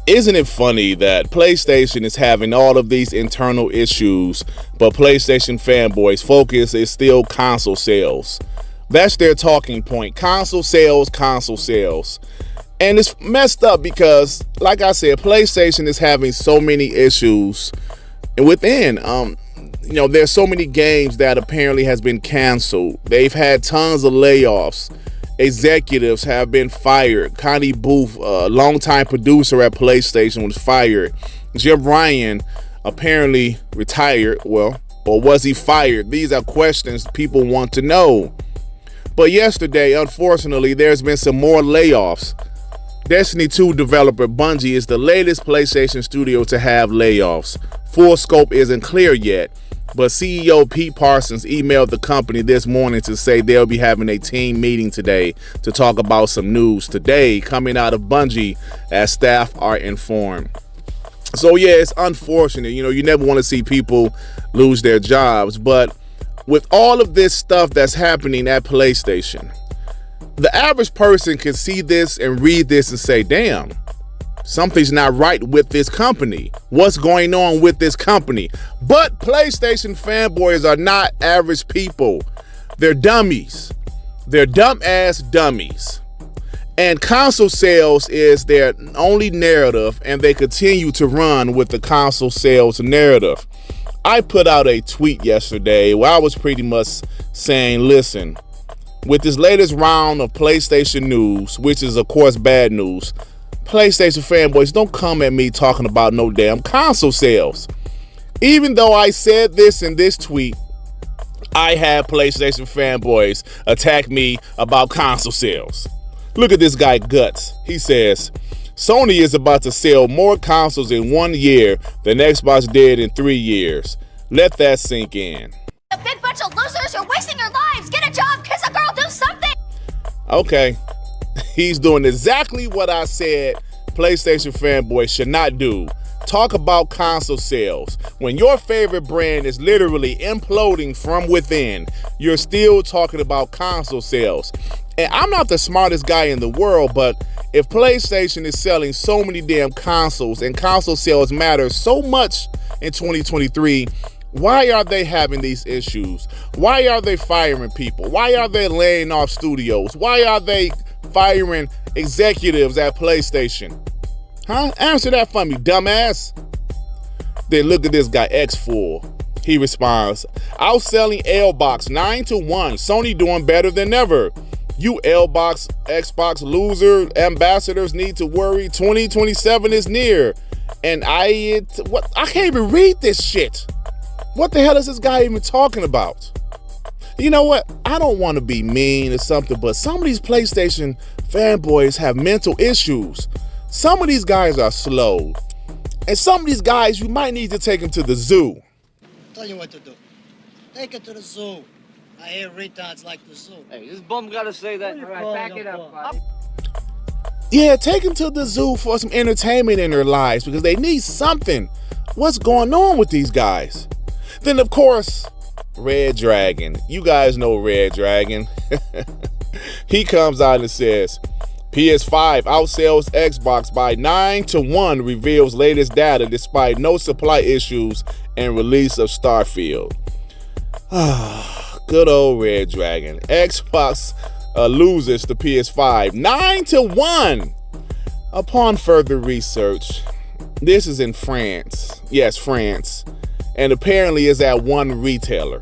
Isn't it funny that PlayStation is having all of these internal issues, but PlayStation fanboys' focus is still console sales? That's their talking point. Console sales, console sales. And it's messed up because, like I said, PlayStation is having so many issues within. There's so many games that apparently has been canceled. They've had tons of layoffs. Executives have been fired. Connie Booth, a longtime producer at PlayStation, was fired. Jim Ryan apparently retired. Well, or was he fired? These are questions people want to know. But yesterday, unfortunately, there's been some more layoffs. Destiny 2 developer Bungie is the latest PlayStation studio to have layoffs. Full scope isn't clear yet, but CEO Pete Parsons emailed the company this morning to say they'll be having a team meeting today to talk about some news today coming out of Bungie, as staff are informed. So yeah, it's unfortunate. You never want to see people lose their jobs, but with all of this stuff that's happening at PlayStation, the average person can see this and read this and say, damn, something's not right with this company. What's going on with this company? But PlayStation fanboys are not average people. They're dummies. They're dumb-ass dummies. And console sales is their only narrative, and they continue to run with the console sales narrative. I put out a tweet yesterday where I was pretty much saying, listen, with this latest round of PlayStation news, which is of course bad news, PlayStation fanboys, don't come at me talking about no damn console sales. Even though I said this in this tweet, I had PlayStation fanboys attack me about console sales. Look at this guy Guts. He says, Sony is about to sell more consoles in 1 year than Xbox did in 3 years. Let that sink in. A big bunch of losers, you're wasting your lives. Get a job, kiss a girl, do something. Okay. He's doing exactly what I said PlayStation fanboys should not do. Talk about console sales. When your favorite brand is literally imploding from within, you're still talking about console sales. And I'm not the smartest guy in the world, but if PlayStation is selling so many damn consoles and console sales matter so much in 2023, why are they having these issues? Why are they firing people? Why are they laying off studios? Why are they firing executives at PlayStation? Huh? Answer that for me, dumbass. Then look at this guy, X4. He responds, outselling Xbox 9-1. Sony doing better than ever. You Xbox loser ambassadors need to worry. 2027 is near. And I can't even read this shit. What the hell is this guy even talking about? You know what? I don't want to be mean or something, but some of these PlayStation fanboys have mental issues. Some of these guys are slow. And some of these guys, you might need to take them to the zoo. Tell you what to do. Take it to the zoo. I hear retards like the zoo. Hey, this bum gotta say that. All right, back it up, buddy. Yeah, take them to the zoo for some entertainment in their lives because they need something. What's going on with these guys? Then, of course, Red Dragon. You guys know Red Dragon. He comes out and says, PS5 outsells Xbox by 9-1, reveals latest data despite no supply issues and release of Starfield. Good old Red Dragon. Xbox loses to PS5 9-1. Upon further research, this is in France. Yes, France. And apparently is at one retailer.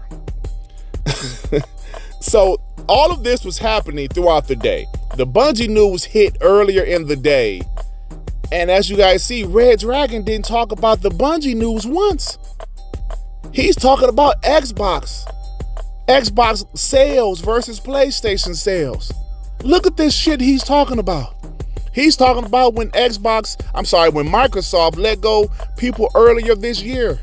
So all of this was happening throughout the day. The Bungie news hit earlier in the day. And as you guys see, Red Dragon didn't talk about the Bungie news once. He's talking about Xbox sales versus PlayStation sales. Look at this shit he's talking about. He's talking about when Microsoft let go people earlier this year.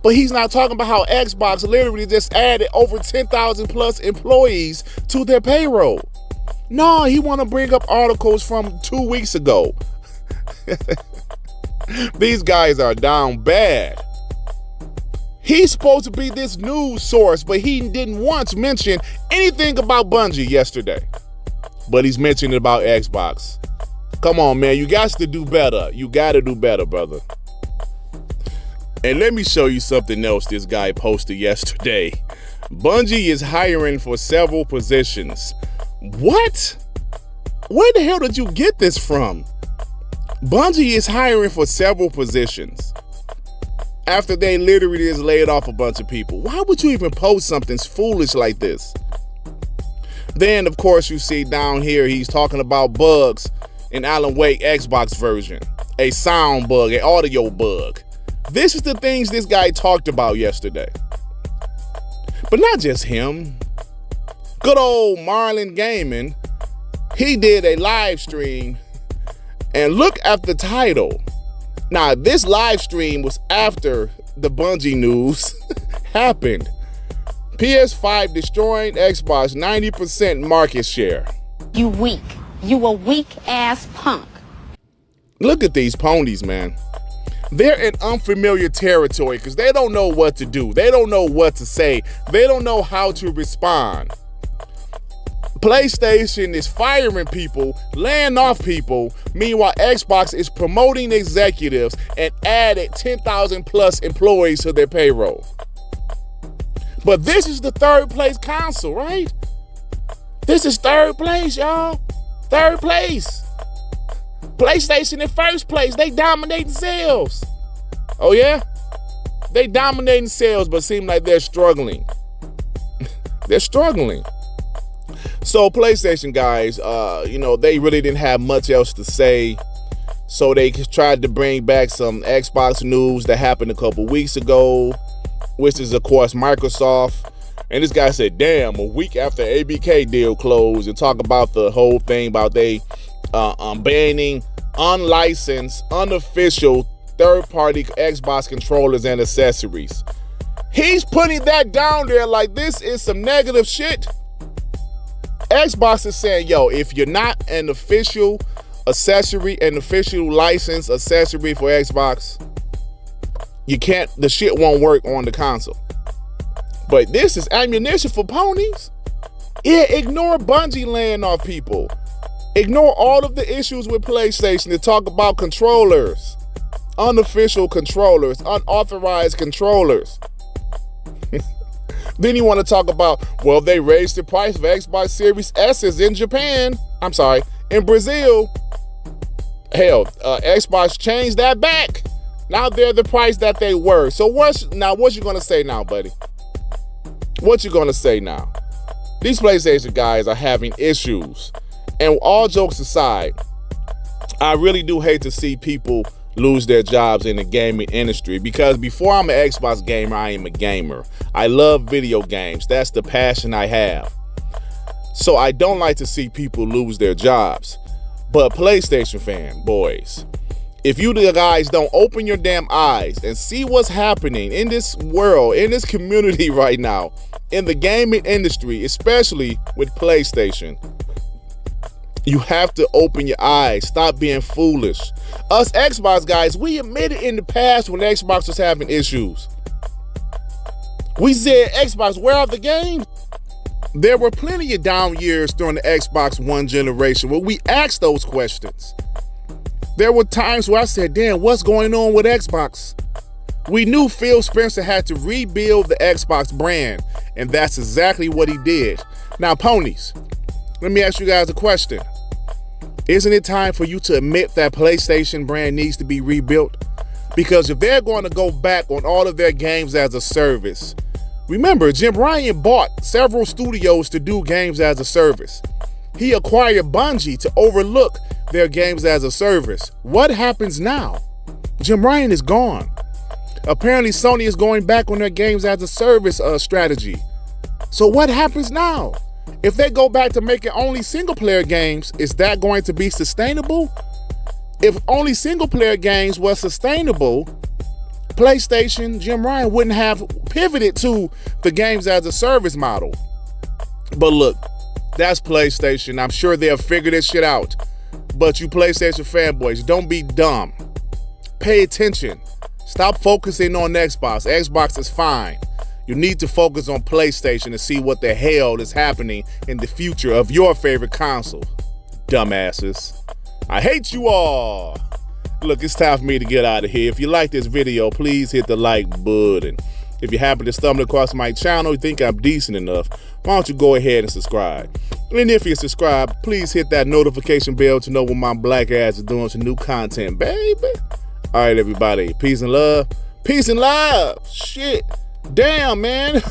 But he's not talking about how Xbox literally just added over 10,000 plus employees to their payroll. No, he want to bring up articles from 2 weeks ago. These guys are down bad. He's supposed to be this news source, but he didn't once mention anything about Bungie yesterday. But he's mentioning about Xbox. Come on, man. You got to do better. You got to do better, brother. And let me show you something else this guy posted yesterday. Bungie is hiring for several positions. What? Where the hell did you get this from? Bungie is hiring for several positions after they literally just laid off a bunch of people. Why would you even post something foolish like this? Then, of course, you see down here, he's talking about bugs in Alan Wake Xbox version, a sound bug, an audio bug. This is the things this guy talked about yesterday. But not just him. Good old Marlon Gaming, he did a live stream, and look at the title. Now, this live stream was after the Bungie news happened. PS5 destroying Xbox 90% market share. You weak. You a weak ass punk. Look at these ponies, man. They're in unfamiliar territory because they don't know what to do. They don't know what to say. They don't know how to respond. PlayStation is firing people, laying off people. Meanwhile, Xbox is promoting executives and added 10,000 plus employees to their payroll. But this is the third place console, right? This is third place, y'all. Third place. PlayStation in first place. They dominating sales. Oh, yeah? They dominating sales, but seem like they're struggling. They're struggling. So PlayStation guys, they really didn't have much else to say. So they tried to bring back some Xbox news that happened a couple weeks ago, which is, of course, Microsoft. And this guy said, damn, a week after ABK deal closed, and talk about the whole thing about they banning unlicensed, unofficial, third-party Xbox controllers and accessories. He's putting that down there like this is some negative shit. Xbox is saying, yo, if you're not an official accessory, an official licensed accessory for Xbox, the shit won't work on the console. But this is ammunition for ponies. Yeah, ignore Bungie laying off people. Ignore all of the issues with PlayStation to talk about controllers, unofficial controllers, unauthorized controllers. Then you want to talk about, well, they raised the price of Xbox Series S's in Japan. I'm sorry, in Brazil. Hell, Xbox changed that back. Now they're the price that they were. So what you gonna say now, buddy? What you gonna say now? These PlayStation guys are having issues. And all jokes aside, I really do hate to see people lose their jobs in the gaming industry, because before I'm an Xbox gamer, I am a gamer. I love video games. That's the passion I have. So I don't like to see people lose their jobs. But PlayStation fanboys, if you the guys don't open your damn eyes and see what's happening in this world, in this community right now, in the gaming industry, especially with PlayStation, you have to open your eyes. Stop being foolish. Us Xbox guys, we admitted in the past when Xbox was having issues. We said, Xbox, where are the games? There were plenty of down years during the Xbox One generation where we asked those questions. There were times where I said, damn, what's going on with Xbox? We knew Phil Spencer had to rebuild the Xbox brand, and that's exactly what he did. Now, ponies, let me ask you guys a question. Isn't it time for you to admit that PlayStation brand needs to be rebuilt? Because if they're going to go back on all of their games as a service, remember, Jim Ryan bought several studios to do games as a service. He acquired Bungie to overlook their games as a service. What happens now? Jim Ryan is gone. Apparently, Sony is going back on their games as a service strategy. So what happens now? If they go back to making only single-player games, is that going to be sustainable? If only single-player games were sustainable, PlayStation, Jim Ryan wouldn't have pivoted to the games as a service model. But look, that's PlayStation. I'm sure they'll figure this shit out. But you PlayStation fanboys, don't be dumb. Pay attention. Stop focusing on Xbox. Xbox is fine. You need to focus on PlayStation to see what the hell is happening in the future of your favorite console. Dumbasses. I hate you all. Look, it's time for me to get out of here. If you like this video, please hit the like button. If you happen to stumble across my channel, you think I'm decent enough, why don't you go ahead and subscribe? And if you're subscribed, please hit that notification bell to know what my black ass is doing some new content, baby. All right, everybody. Peace and love. Peace and love. Shit. Damn, man.